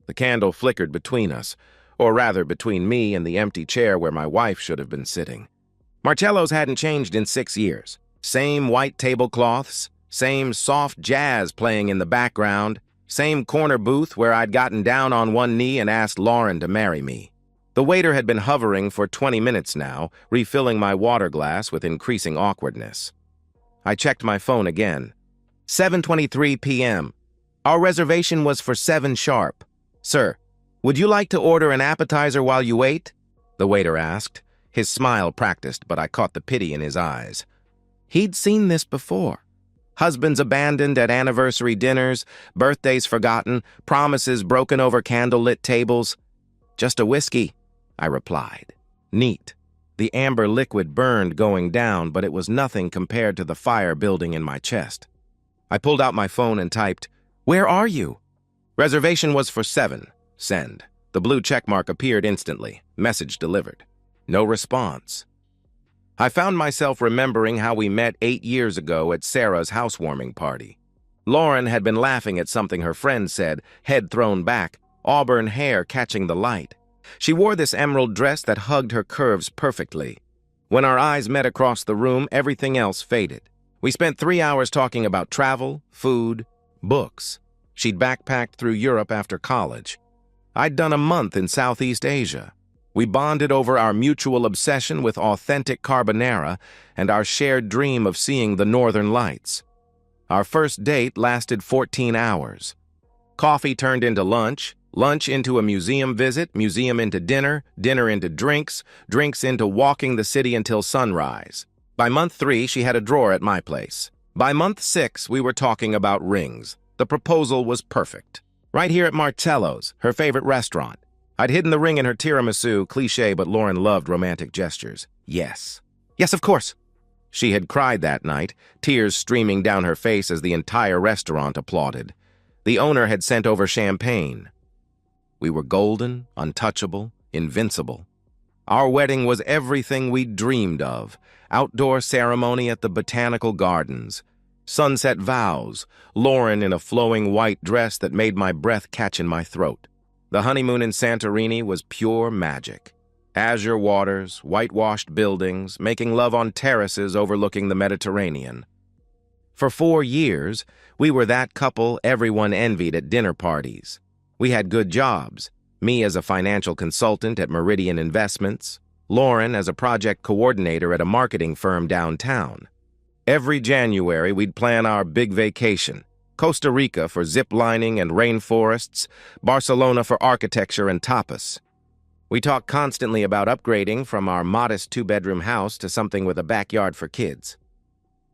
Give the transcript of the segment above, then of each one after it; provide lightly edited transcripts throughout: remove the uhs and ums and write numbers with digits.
The candle flickered between us, or rather between me and the empty chair where my wife should have been sitting. Marcello's hadn't changed in 6 years. Same white tablecloths, same soft jazz playing in the background, same corner booth where I'd gotten down on one knee and asked Lauren to marry me. The waiter had been hovering for 20 minutes now, refilling my water glass with increasing awkwardness. I checked my phone again. 7:23 p.m. Our reservation was for 7 sharp. Sir, would you like to order an appetizer while you wait? The waiter asked. His smile practiced, but I caught the pity in his eyes. He'd seen this before. Husbands abandoned at anniversary dinners, birthdays forgotten, promises broken over candlelit tables. Just a whiskey, I replied. Neat. The amber liquid burned going down, but it was nothing compared to the fire building in my chest. I pulled out my phone and typed, "Where are you?" Reservation was for 7. Send. The blue checkmark appeared instantly. Message delivered. No response. I found myself remembering how we met 8 years ago at Sarah's housewarming party. Lauren had been laughing at something her friend said, head thrown back, auburn hair catching the light. She wore this emerald dress that hugged her curves perfectly. When our eyes met across the room, everything else faded. We spent 3 hours talking about travel, food, books. She'd backpacked through Europe after college. I'd done a month in Southeast Asia. We bonded over our mutual obsession with authentic carbonara and our shared dream of seeing the Northern Lights. Our first date lasted 14 hours. Coffee turned into lunch, lunch into a museum visit, museum into dinner, dinner into drinks, drinks into walking the city until sunrise. By month 3, she had a drawer at my place. By month 6, we were talking about rings. The proposal was perfect. Right here at Marcello's, her favorite restaurant. I'd hidden the ring in her tiramisu, cliché, but Lauren loved romantic gestures. Yes. Yes, of course. She had cried that night, tears streaming down her face as the entire restaurant applauded. The owner had sent over champagne. We were golden, untouchable, invincible. Our wedding was everything we'd dreamed of. Outdoor ceremony at the Botanical Gardens. Sunset vows, Lauren in a flowing white dress that made my breath catch in my throat. The honeymoon in Santorini was pure magic. Azure waters, whitewashed buildings, making love on terraces overlooking the Mediterranean. For 4 years, we were that couple everyone envied at dinner parties. We had good jobs, me as a financial consultant at Meridian Investments, Lauren as a project coordinator at a marketing firm downtown. Every January, we'd plan our big vacation. Costa Rica for zip-lining and rainforests, Barcelona for architecture and tapas. We talked constantly about upgrading from our modest 2-bedroom house to something with a backyard for kids.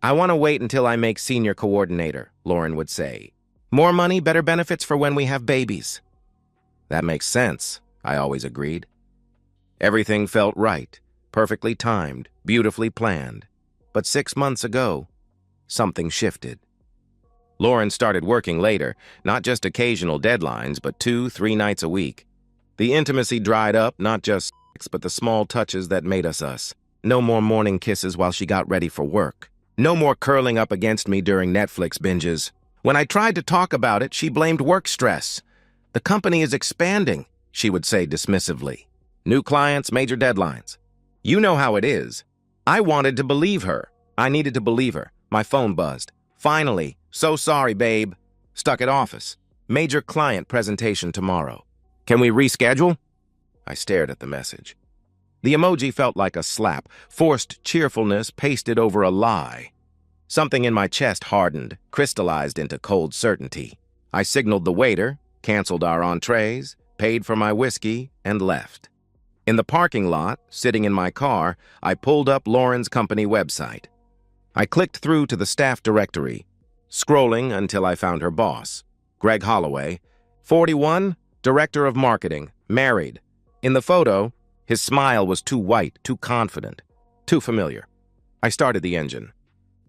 "I want to wait until I make senior coordinator," Lauren would say. "More money, better benefits for when we have babies." That makes sense, I always agreed. Everything felt right, perfectly timed, beautifully planned. But 6 months ago, something shifted. Lauren started working later, not just occasional deadlines, but 2-3 nights a week. The intimacy dried up, not just sex, but the small touches that made us us. No more morning kisses while she got ready for work. No more curling up against me during Netflix binges. When I tried to talk about it, she blamed work stress. "The company is expanding," she would say dismissively. "New clients, major deadlines. You know how it is." I wanted to believe her. I needed to believe her. My phone buzzed. "Finally. So sorry, babe. Stuck at office. Major client presentation tomorrow. Can we reschedule?" I stared at the message. The emoji felt like a slap, forced cheerfulness pasted over a lie. Something in my chest hardened, crystallized into cold certainty. I signaled the waiter, canceled our entrees, paid for my whiskey, and left. In the parking lot, sitting in my car, I pulled up Lauren's company website. I clicked through to the staff directory, scrolling until I found her boss, Greg Holloway, 41, director of marketing, married. In the photo, his smile was too white, too confident, too familiar. I started the engine.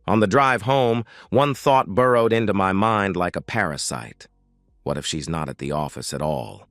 On the drive home, one thought burrowed into my mind like a parasite. What if she's not at the office at all?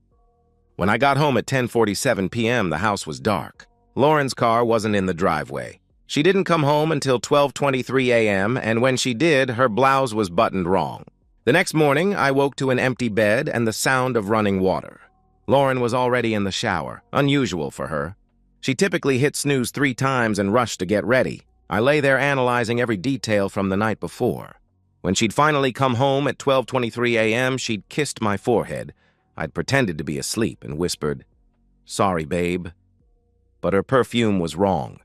When I got home at 10:47 p.m., the house was dark. Lauren's car wasn't in the driveway. She didn't come home until 12:23 a.m., and when she did, her blouse was buttoned wrong. The next morning, I woke to an empty bed and the sound of running water. Lauren was already in the shower, unusual for her. She typically hit snooze 3 times and rushed to get ready. I lay there analyzing every detail from the night before. When she'd finally come home at 12:23 a.m., she'd kissed my forehead. I'd pretended to be asleep and whispered, "Sorry, babe." But her perfume was wrong.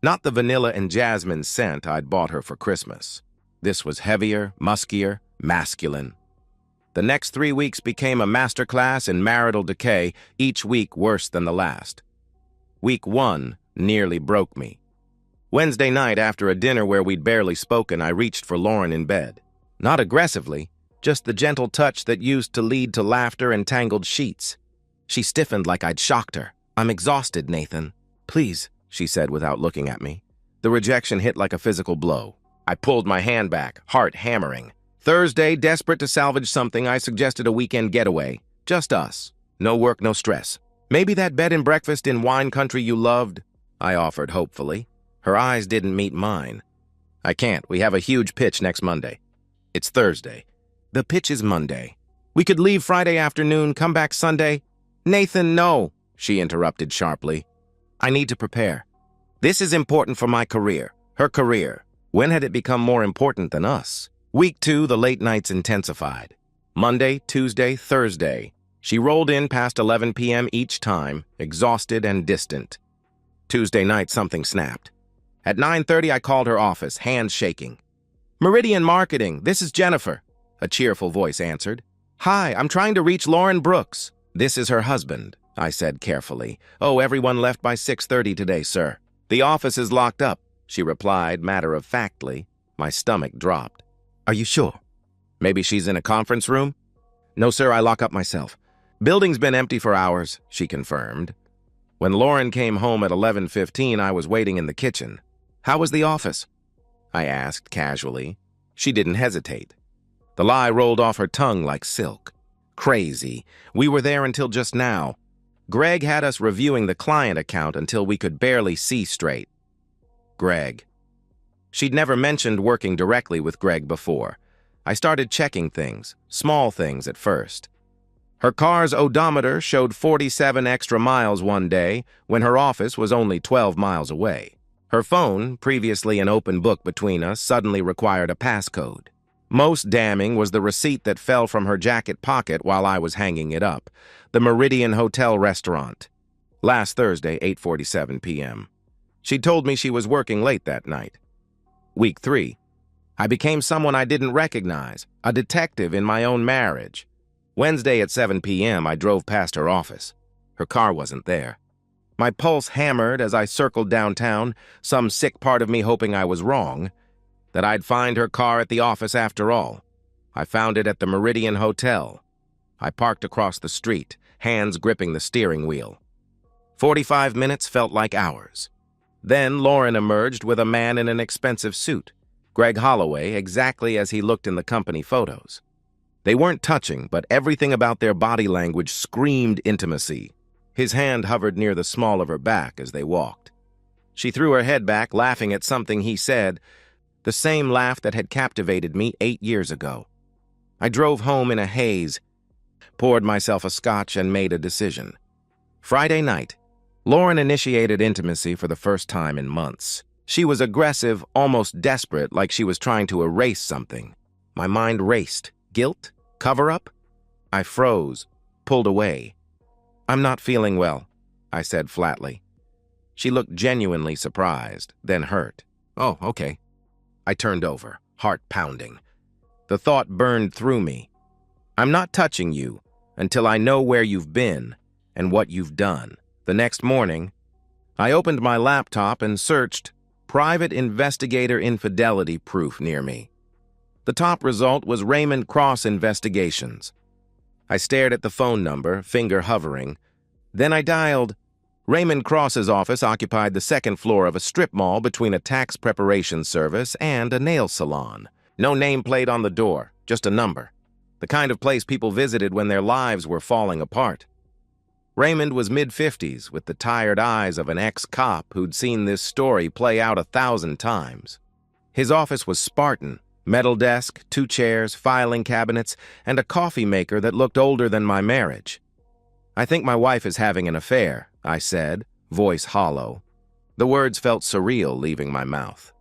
Not the vanilla and jasmine scent I'd bought her for Christmas. This was heavier, muskier, masculine. The next 3 weeks became a masterclass in marital decay, each week worse than the last. Week 1 nearly broke me. Wednesday night, after a dinner where we'd barely spoken, I reached for Lauren in bed. Not aggressively, just the gentle touch that used to lead to laughter and tangled sheets. She stiffened like I'd shocked her. "I'm exhausted, Nathan." "Please," she said without looking at me. The rejection hit like a physical blow. I pulled my hand back, heart hammering. Thursday, desperate to salvage something, I suggested a weekend getaway. Just us. No work, no stress. "Maybe that bed and breakfast in wine country you loved," I offered hopefully. Her eyes didn't meet mine. "I can't. We have a huge pitch next Monday." "It's Thursday." "The pitch is Monday. We could leave Friday afternoon, come back Sunday." "Nathan, no," she interrupted sharply. "I need to prepare. This is important for my career, her career. When had it become more important than us?" Week 2, the late nights intensified. Monday, Tuesday, Thursday. She rolled in past 11 p.m. each time, exhausted and distant. Tuesday night, something snapped. At 9:30, I called her office, hands shaking. "Meridian Marketing, this is Jennifer," a cheerful voice answered. "Hi, I'm trying to reach Lauren Brooks." "This is her husband," I said carefully. "Oh, everyone left by 6:30 today, sir." "The office is locked up," she replied matter-of-factly. My stomach dropped. "Are you sure?" "Maybe she's in a conference room?" "No, sir, I lock up myself." "Building's been empty for hours," she confirmed. When Lauren came home at 11:15, I was waiting in the kitchen. "How was the office?" I asked casually. She didn't hesitate. The lie rolled off her tongue like silk. "Crazy. We were there until just now. Greg had us reviewing the client account until we could barely see straight." Greg. She'd never mentioned working directly with Greg before. I started checking things, small things at first. Her car's odometer showed 47 extra miles one day when her office was only 12 miles away. Her phone, previously an open book between us, suddenly required a passcode. Most damning was the receipt that fell from her jacket pocket while I was hanging it up. The Meridian Hotel Restaurant. Last Thursday, 8:47 p.m. She told me she was working late that night. Week 3. I became someone I didn't recognize, a detective in my own marriage. Wednesday at 7 p.m., I drove past her office. Her car wasn't there. My pulse hammered as I circled downtown, some sick part of me hoping I was wrong, that I'd find her car at the office after all. I found it at the Meridian Hotel. I parked across the street, hands gripping the steering wheel. 45 minutes felt like hours. Then Lauren emerged with a man in an expensive suit, Greg Holloway, exactly as he looked in the company photos. They weren't touching, but everything about their body language screamed intimacy. His hand hovered near the small of her back as they walked. She threw her head back, laughing at something he said, the same laugh that had captivated me 8 years ago. I drove home in a haze, poured myself a scotch, and made a decision. Friday night, Lauren initiated intimacy for the first time in months. She was aggressive, almost desperate, like she was trying to erase something. My mind raced. Guilt? Cover-up? I froze, pulled away. "I'm not feeling well," I said flatly. She looked genuinely surprised, then hurt. "Oh, okay." I turned over, heart pounding. The thought burned through me. "I'm not touching you until I know where you've been and what you've done." The next morning, I opened my laptop and searched private investigator infidelity proof near me. The top result was Raymond Cross Investigations. I stared at the phone number, finger hovering. Then I dialed. Raymond Cross's office occupied the second floor of a strip mall between a tax preparation service and a nail salon. No nameplate on the door, just a number. The kind of place people visited when their lives were falling apart. Raymond was mid-50s, with the tired eyes of an ex-cop who'd seen this story play out 1,000 times. His office was Spartan, Metal desk, 2 chairs, filing cabinets, and a coffee maker that looked older than my marriage. "I think my wife is having an affair," I said, voice hollow. The words felt surreal leaving my mouth.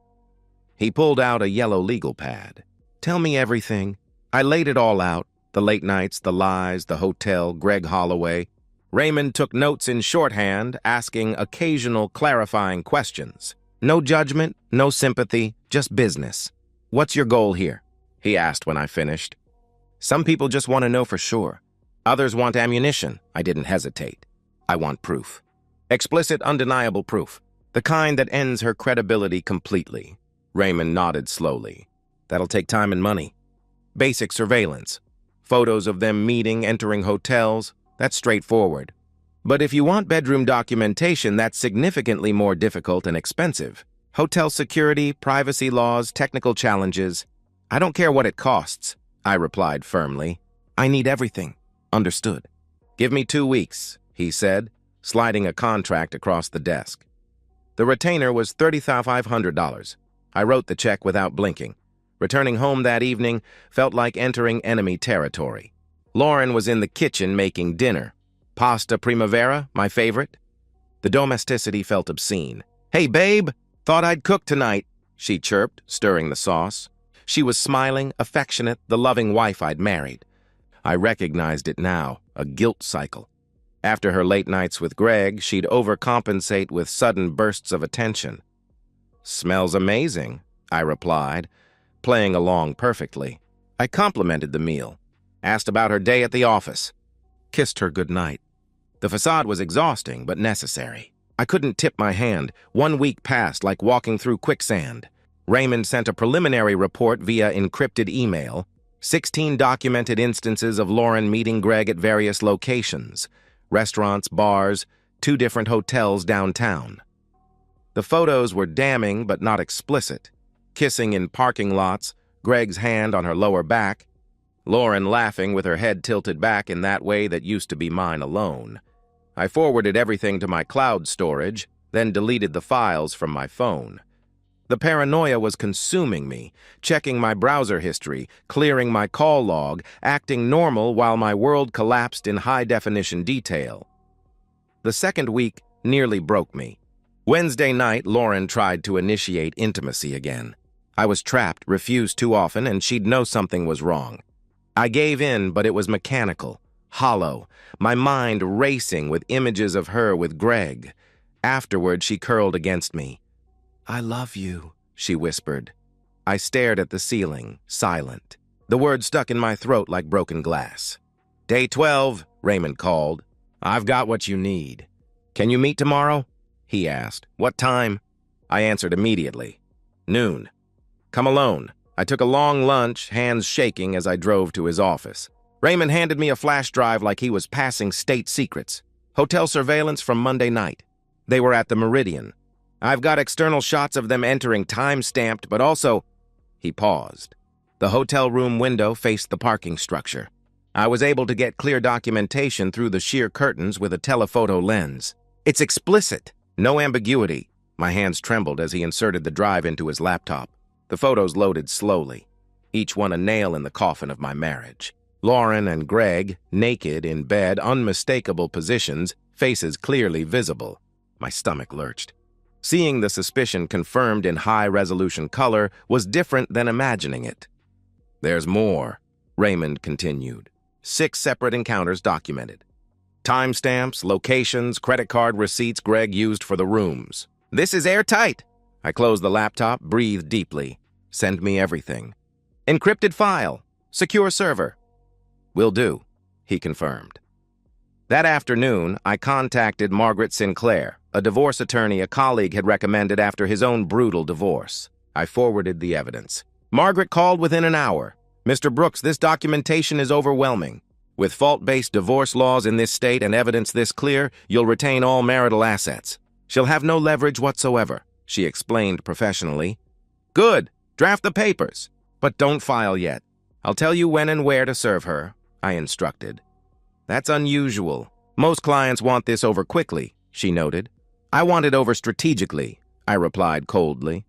He pulled out a yellow legal pad. "Tell me everything." I laid it all out, the late nights, the lies, the hotel, Greg Holloway. Raymond took notes in shorthand, asking occasional clarifying questions. No judgment, no sympathy, just business. "What's your goal here?" he asked when I finished. "Some people just want to know for sure. Others want ammunition." I didn't hesitate. "I want proof. Explicit, undeniable proof. The kind that ends her credibility completely." Raymond nodded slowly. "That'll take time and money. Basic surveillance. Photos of them meeting, entering hotels. That's straightforward. But if you want bedroom documentation, that's significantly more difficult and expensive. Hotel security, privacy laws, technical challenges. I don't care what it costs," I replied firmly. "I need everything." "Understood." "Give me 2 weeks," he said, sliding a contract across the desk. The retainer was $3,500. I wrote the check without blinking. Returning home that evening felt like entering enemy territory. Lauren was in the kitchen making dinner. Pasta primavera, my favorite. The domesticity felt obscene. "Hey, babe, thought I'd cook tonight," she chirped, stirring the sauce. She was smiling, affectionate, the loving wife I'd married. I recognized it now, a guilt cycle. After her late nights with Greg, she'd overcompensate with sudden bursts of attention. "Smells amazing," I replied, playing along perfectly. I complimented the meal, asked about her day at the office, kissed her goodnight. The facade was exhausting, but necessary. I couldn't tip my hand. 1 week passed like walking through quicksand. Raymond sent a preliminary report via encrypted email, 16 documented instances of Lauren meeting Greg at various locations, restaurants, bars, 2 different hotels downtown. The photos were damning but not explicit. Kissing in parking lots, Greg's hand on her lower back, Lauren laughing with her head tilted back in that way that used to be mine alone. I forwarded everything to my cloud storage, then deleted the files from my phone. The paranoia was consuming me, checking my browser history, clearing my call log, acting normal while my world collapsed in high-definition detail. The second week nearly broke me. Wednesday night, Lauren tried to initiate intimacy again. I was trapped, refused too often, and she'd know something was wrong. I gave in, but it was mechanical, hollow, my mind racing with images of her with Greg. Afterward, she curled against me. "I love you," she whispered. I stared at the ceiling, silent. The words stuck in my throat like broken glass. "Day 12, Raymond called. "I've got what you need." "Can you meet tomorrow?" he asked. "What time?" I answered immediately. "Noon." "Come alone." I took a long lunch, hands shaking as I drove to his office. Raymond handed me a flash drive like he was passing state secrets. Hotel surveillance from Monday night. They were at the Meridian. "I've got external shots of them entering, time-stamped, but also—" He paused. The hotel room window faced the parking structure. I was able to get clear documentation through the sheer curtains with a telephoto lens. "It's explicit. No ambiguity." My hands trembled as he inserted the drive into his laptop. The photos loaded slowly, each one a nail in the coffin of my marriage. Lauren and Greg, naked in bed, unmistakable positions, faces clearly visible. My stomach lurched. Seeing the suspicion confirmed in high-resolution color was different than imagining it. "There's more," Raymond continued. 6 separate encounters documented. Timestamps, locations, credit card receipts Greg used for the rooms. "This is airtight." I closed the laptop, breathed deeply. "Send me everything." "Encrypted file. Secure server." "Will do," he confirmed. That afternoon, I contacted Margaret Sinclair, a divorce attorney a colleague had recommended after his own brutal divorce. I forwarded the evidence. Margaret called within an hour. "Mr. Brooks, this documentation is overwhelming. With fault-based divorce laws in this state and evidence this clear, you'll retain all marital assets. She'll have no leverage whatsoever," she explained professionally. "Good. Draft the papers. But don't file yet. I'll tell you when and where to serve her," I instructed. "That's unusual. Most clients want this over quickly," she noted. "I want it over strategically," I replied coldly.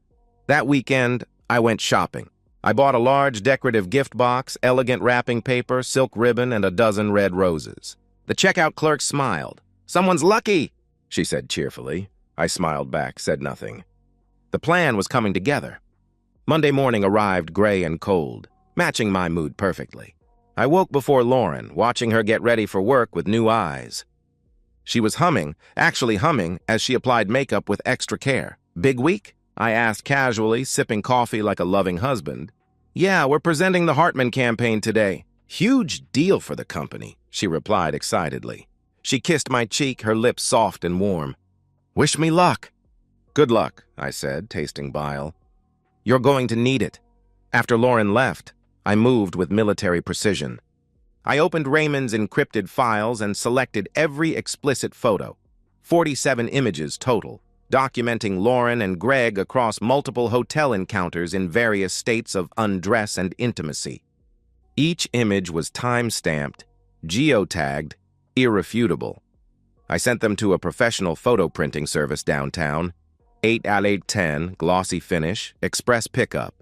That weekend, I went shopping. I bought a large decorative gift box, elegant wrapping paper, silk ribbon, and a dozen red roses. The checkout clerk smiled. "Someone's lucky," she said cheerfully. I smiled back, said nothing. The plan was coming together. Monday morning arrived gray and cold, matching my mood perfectly. I woke before Lauren, watching her get ready for work with new eyes. She was actually humming, as she applied makeup with extra care. "Big week?" I asked casually, sipping coffee like a loving husband. "Yeah, we're presenting the Hartman campaign today. Huge deal for the company," she replied excitedly. She kissed my cheek, her lips soft and warm. "Wish me luck." "Good luck," I said, tasting bile. "You're going to need it." After Lauren left, I moved with military precision. I opened Raymond's encrypted files and selected every explicit photo, 47 images total, documenting Lauren and Greg across multiple hotel encounters in various states of undress and intimacy. Each image was time-stamped, geotagged, irrefutable. I sent them to a professional photo printing service downtown, 8x810, glossy finish, express pickup.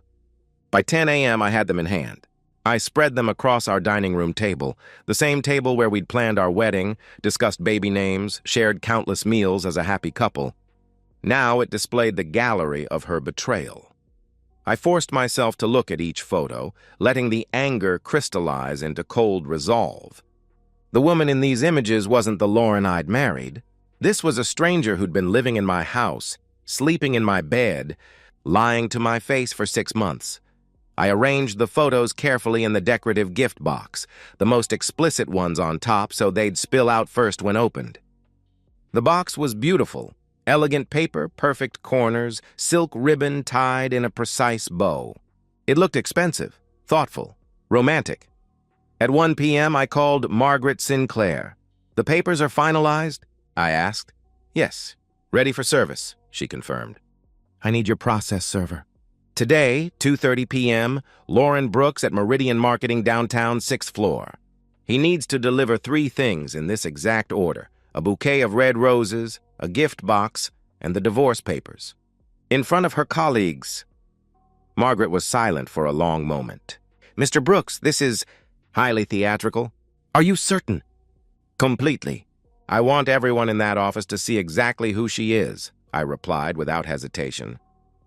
By 10 a.m., I had them in hand. I spread them across our dining room table, the same table where we'd planned our wedding, discussed baby names, shared countless meals as a happy couple. Now it displayed the gallery of her betrayal. I forced myself to look at each photo, letting the anger crystallize into cold resolve. The woman in these images wasn't the Lauren I'd married. This was a stranger who'd been living in my house, sleeping in my bed, lying to my face for 6 months. I arranged the photos carefully in the decorative gift box, the most explicit ones on top so they'd spill out first when opened. The box was beautiful. Elegant paper, perfect corners, silk ribbon tied in a precise bow. It looked expensive, thoughtful, romantic. At 1 p.m., I called Margaret Sinclair. "The papers are finalized?" I asked. "Yes, ready for service," she confirmed. "I need your process server." Today, 2:30 p.m., Lauren Brooks at Meridian Marketing downtown, 6th floor. He needs to deliver 3 things in this exact order: a bouquet of red roses, a gift box, and the divorce papers. In front of her colleagues. Margaret was silent for a long moment. "Mr. Brooks, this is highly theatrical. Are you certain?" "Completely. I want everyone in that office to see exactly who she is," I replied without hesitation.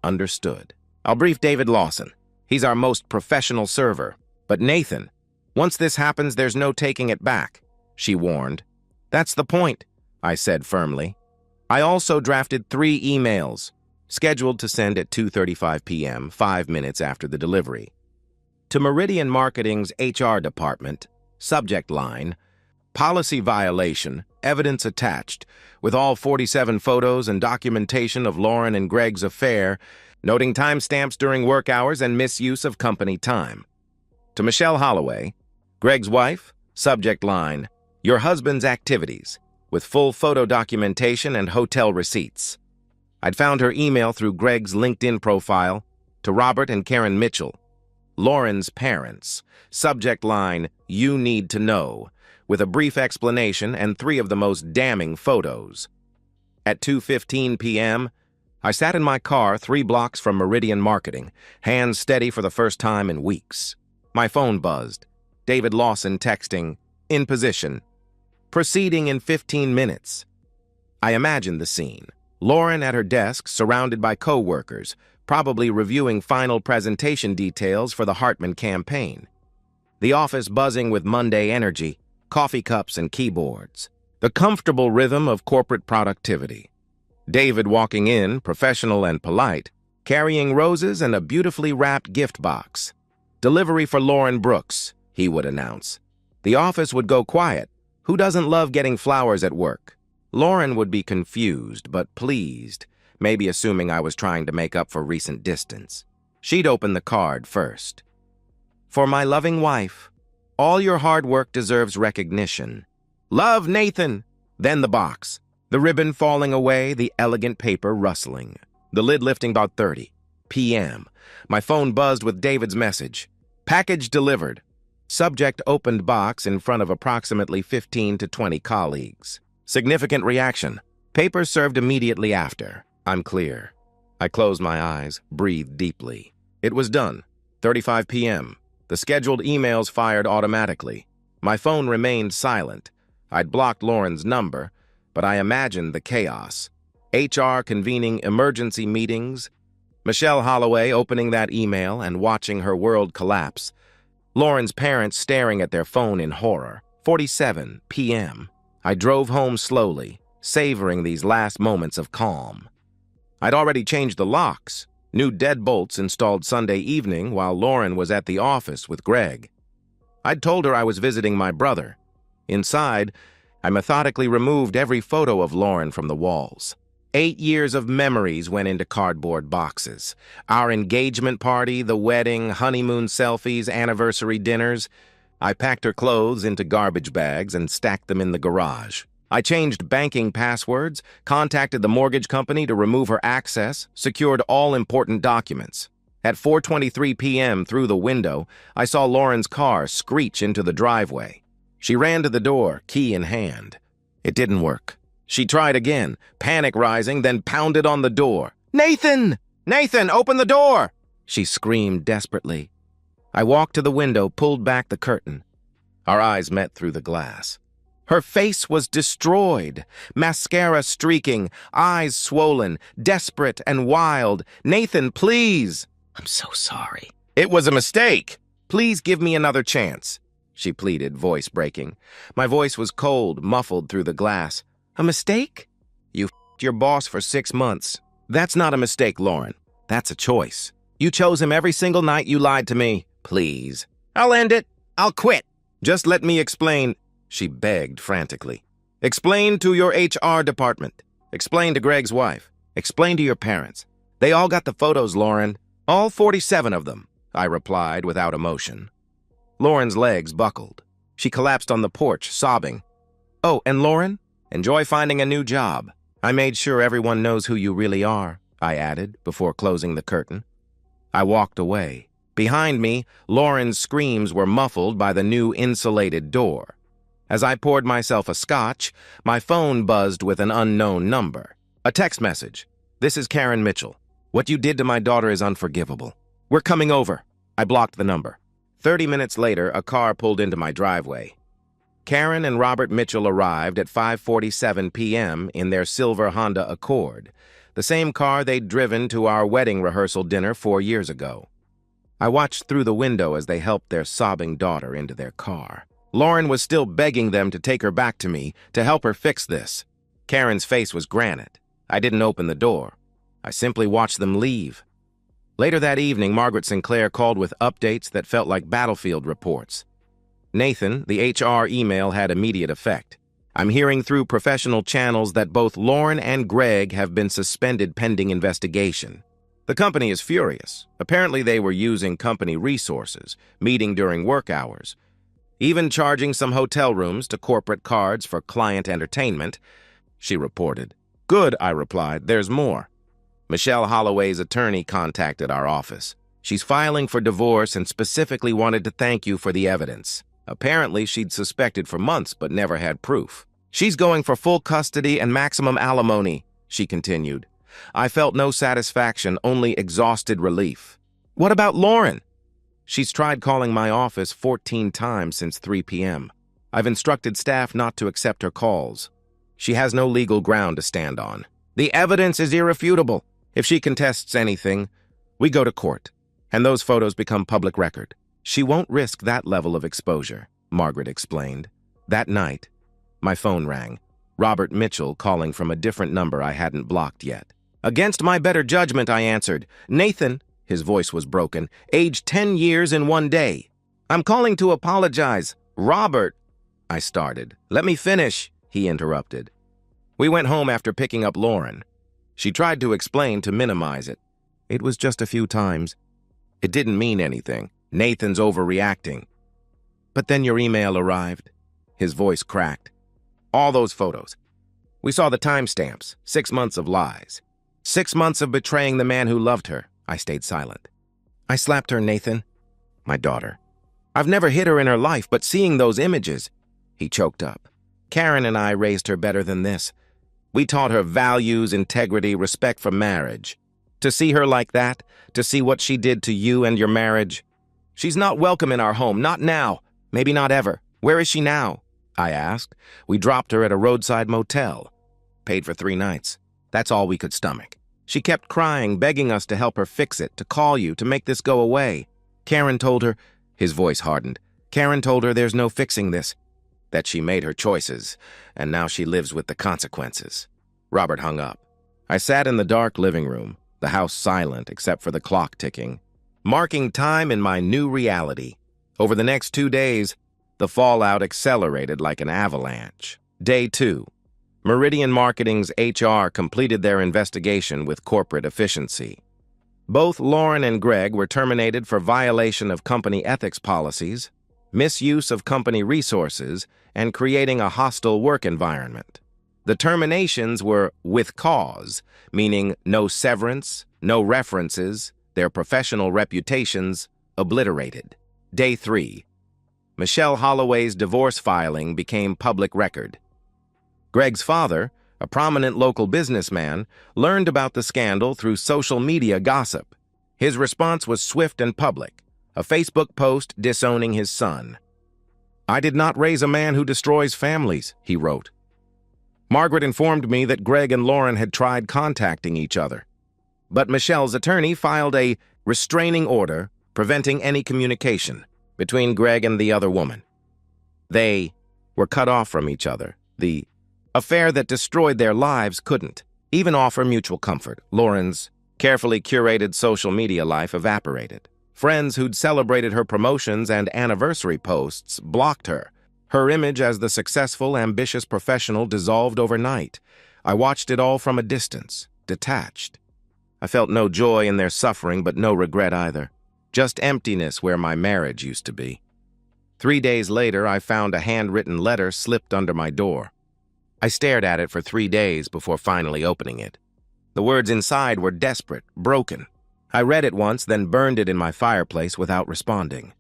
"Understood. I'll brief David Lawson. He's our most professional server. But Nathan, once this happens, there's no taking it back," she warned. "That's the point," I said firmly. I also drafted 3 emails, scheduled to send at 2:35 p.m., 5 minutes after the delivery. To Meridian Marketing's HR department, subject line, "Policy violation, evidence attached," with all 47 photos and documentation of Lauren and Greg's affair, noting timestamps during work hours and misuse of company time. To Michelle Holloway, Greg's wife, subject line, "Your husband's activities," with full photo documentation and hotel receipts. I'd found her email through Greg's LinkedIn profile. To Robert and Karen Mitchell, Lauren's parents, subject line, "You need to know," with a brief explanation and 3 of the most damning photos. At 2:15 p.m., I sat in my car 3 blocks from Meridian Marketing, hands steady for the first time in weeks. My phone buzzed. David Lawson texting, "In position." Proceeding in 15 minutes. I imagined the scene. Lauren at her desk, surrounded by co-workers, probably reviewing final presentation details for the Hartman campaign. The office buzzing with Monday energy, coffee cups and keyboards. The comfortable rhythm of corporate productivity. David walking in, professional and polite, carrying roses and a beautifully wrapped gift box. "Delivery for Lauren Brooks," he would announce. The office would go quiet. Who doesn't love getting flowers at work? Lauren would be confused, but pleased, maybe assuming I was trying to make up for recent distance. She'd open the card first. "For my loving wife, all your hard work deserves recognition. Love, Nathan." Then the box. The ribbon falling away, the elegant paper rustling. The lid lifting about 30 p.m. My phone buzzed with David's message. "Package delivered." Subject opened box in front of approximately 15 to 20 colleagues. Significant reaction. Paper served immediately after. I'm clear. I closed my eyes, breathed deeply. It was done. 8:35 p.m. The scheduled emails fired automatically. My phone remained silent. I'd blocked Lauren's number, but I imagined the chaos. HR convening emergency meetings, Michelle Holloway opening that email and watching her world collapse, Lauren's parents staring at their phone in horror. 4:47 p.m. I drove home slowly, savoring these last moments of calm. I'd already changed the locks, new deadbolts installed Sunday evening while Lauren was at the office with Greg. I'd told her I was visiting my brother. Inside, I methodically removed every photo of Lauren from the walls. 8 years of memories went into cardboard boxes. Our engagement party, the wedding, honeymoon selfies, anniversary dinners. I packed her clothes into garbage bags and stacked them in the garage. I changed banking passwords, contacted the mortgage company to remove her access, secured all important documents. At 4:23 p.m. through the window, I saw Lauren's car screech into the driveway. She ran to the door, key in hand. It didn't work. She tried again, panic rising, then pounded on the door. "Nathan! Nathan, open the door!" she screamed desperately. I walked to the window, pulled back the curtain. Our eyes met through the glass. Her face was destroyed, mascara streaking, eyes swollen, desperate and wild. "Nathan, please!" "I'm so sorry." "It was a mistake. Please give me another chance," she pleaded, voice breaking. My voice was cold, muffled through the glass. "A mistake? You f***ed your boss for 6 months. That's not a mistake, Lauren. That's a choice. You chose him every single night you lied to me. Please." "I'll end it. I'll quit." "Just let me explain," she begged frantically. "Explain to your HR department. Explain to Greg's wife. Explain to your parents. They all got the photos, Lauren. All 47 of them," I replied without emotion. Lauren's legs buckled. She collapsed on the porch, sobbing. "Oh, and Lauren? Enjoy finding a new job. I made sure everyone knows who you really are," I added before closing the curtain. I walked away. Behind me, Lauren's screams were muffled by the new insulated door. As I poured myself a scotch, my phone buzzed with an unknown number. A text message. "This is Karen Mitchell. What you did to my daughter is unforgivable. We're coming over." I blocked the number. 30 minutes later, a car pulled into my driveway. Karen and Robert Mitchell arrived at 5:47 p.m. in their silver Honda Accord, the same car they'd driven to our wedding rehearsal dinner 4 years ago. I watched through the window as they helped their sobbing daughter into their car. Lauren was still begging them to take her back to me, to help her fix this. Karen's face was granite. I didn't open the door. I simply watched them leave. Later that evening, Margaret Sinclair called with updates that felt like battlefield reports. "Nathan, the HR email had immediate effect. I'm hearing through professional channels that both Lauren and Greg have been suspended pending investigation. The company is furious. Apparently they were using company resources, meeting during work hours, even charging some hotel rooms to corporate cards for client entertainment," she reported. "Good," I replied. "There's more. Michelle Holloway's attorney contacted our office. She's filing for divorce and specifically wanted to thank you for the evidence. Apparently, she'd suspected for months but never had proof. She's going for full custody and maximum alimony," she continued. I felt no satisfaction, only exhausted relief. "What about Lauren?" "She's tried calling my office 14 times since 3 p.m. I've instructed staff not to accept her calls. She has no legal ground to stand on. The evidence is irrefutable. If she contests anything, we go to court, and those photos become public record. She won't risk that level of exposure," Margaret explained. That night, my phone rang. Robert Mitchell calling from a different number I hadn't blocked yet. Against my better judgment, I answered. "Nathan," his voice was broken, "aged 10 years in 1 day. I'm calling to apologize." "Robert," I started. "Let me finish," he interrupted. We went home after picking up Lauren. She tried to explain to minimize it. "It was just a few times. It didn't mean anything. Nathan's overreacting." "But then your email arrived." His voice cracked. "All those photos. We saw the timestamps. 6 months of lies. 6 months of betraying the man who loved her." I stayed silent. "I slapped her, Nathan. My daughter. I've never hit her in her life, but seeing those images..." He choked up. "Karen and I raised her better than this. We taught her values, integrity, respect for marriage. To see her like that, to see what she did to you and your marriage, "She's not welcome in our home, not now. Maybe not ever. Where is she now?" I asked. "We dropped her at a roadside motel. Paid for 3 nights. That's all we could stomach. She kept crying, begging us to help her fix it, to call you, to make this go away. Karen told her," his voice hardened, "Karen told her there's no fixing this, that she made her choices, and now she lives with the consequences." Robert hung up. I sat in the dark living room, the house silent except for the clock ticking, marking time in my new reality. Over the next 2 days, the fallout accelerated like an avalanche. Day 2. Meridian Marketing's HR completed their investigation with corporate efficiency. Both Lauren and Greg were terminated for violation of company ethics policies, misuse of company resources, and creating a hostile work environment. The terminations were with cause, meaning no severance, no references, their professional reputations obliterated. Day 3. Michelle Holloway's divorce filing became public record. Greg's father, a prominent local businessman, learned about the scandal through social media gossip. His response was swift and public, a Facebook post disowning his son. "I did not raise a man who destroys families," he wrote. Margaret informed me that Greg and Lauren had tried contacting each other, but Michelle's attorney filed a restraining order preventing any communication between Greg and the other woman. They were cut off from each other. The affair that destroyed their lives couldn't even offer mutual comfort. Lauren's carefully curated social media life evaporated. Friends who'd celebrated her promotions and anniversary posts blocked her. Her image as the successful, ambitious professional dissolved overnight. I watched it all from a distance, detached. I felt no joy in their suffering, but no regret either. Just emptiness where my marriage used to be. 3 days later, I found a handwritten letter slipped under my door. I stared at it for 3 days before finally opening it. The words inside were desperate, broken. I read it once, then burned it in my fireplace without responding.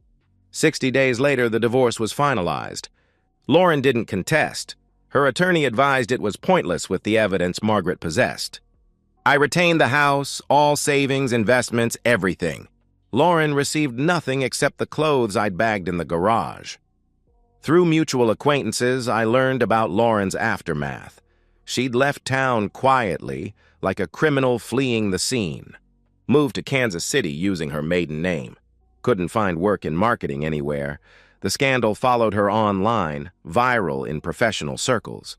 60 days later, the divorce was finalized. Lauren didn't contest. Her attorney advised it was pointless with the evidence Margaret possessed. I retained the house, all savings, investments, everything. Lauren received nothing except the clothes I'd bagged in the garage. Through mutual acquaintances, I learned about Lauren's aftermath. She'd left town quietly, like a criminal fleeing the scene. Moved to Kansas City using her maiden name. Couldn't find work in marketing anywhere. The scandal followed her online, viral in professional circles.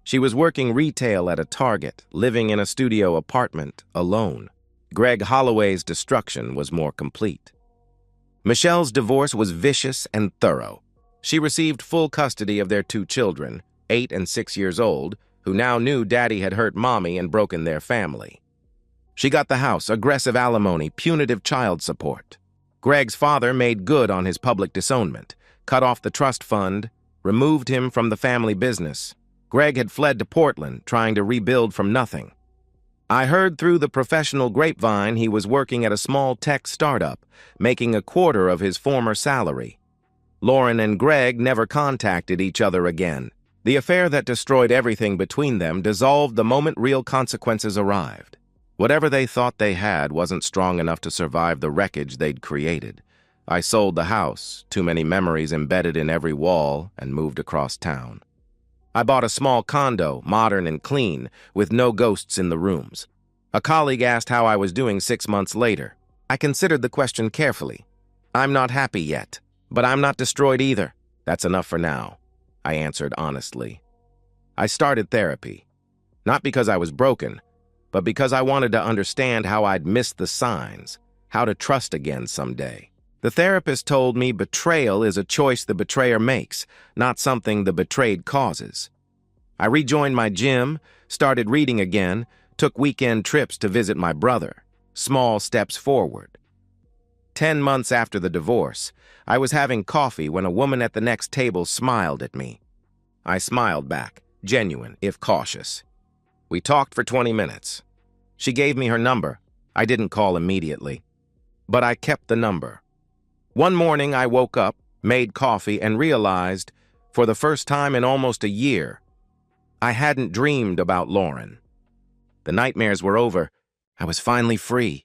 She was working retail at a Target, living in a studio apartment, alone. Greg Holloway's destruction was more complete. Michelle's divorce was vicious and thorough. She received full custody of their 2 children, 8 and 6 years old, who now knew Daddy had hurt Mommy and broken their family. She got the house, aggressive alimony, punitive child support. Greg's father made good on his public disownment, cut off the trust fund, removed him from the family business. Greg had fled to Portland, trying to rebuild from nothing. I heard through the professional grapevine he was working at a small tech startup, making a quarter of his former salary. Lauren and Greg never contacted each other again. The affair that destroyed everything between them dissolved the moment real consequences arrived. Whatever they thought they had wasn't strong enough to survive the wreckage they'd created. I sold the house, too many memories embedded in every wall, and moved across town. I bought a small condo, modern and clean, with no ghosts in the rooms. A colleague asked how I was doing 6 months later. I considered the question carefully. "I'm not happy yet, but I'm not destroyed either. That's enough for now," I answered honestly. I started therapy, not because I was broken, but because I wanted to understand how I'd missed the signs, how to trust again someday. The therapist told me betrayal is a choice the betrayer makes, not something the betrayed causes. I rejoined my gym, started reading again, took weekend trips to visit my brother. Small steps forward. 10 months after the divorce, I was having coffee when a woman at the next table smiled at me. I smiled back, genuine, if cautious. We talked for 20 minutes. She gave me her number. I didn't call immediately, but I kept the number. One morning I woke up, made coffee, and realized, for the first time in almost a year, I hadn't dreamed about Lauren. The nightmares were over. I was finally free.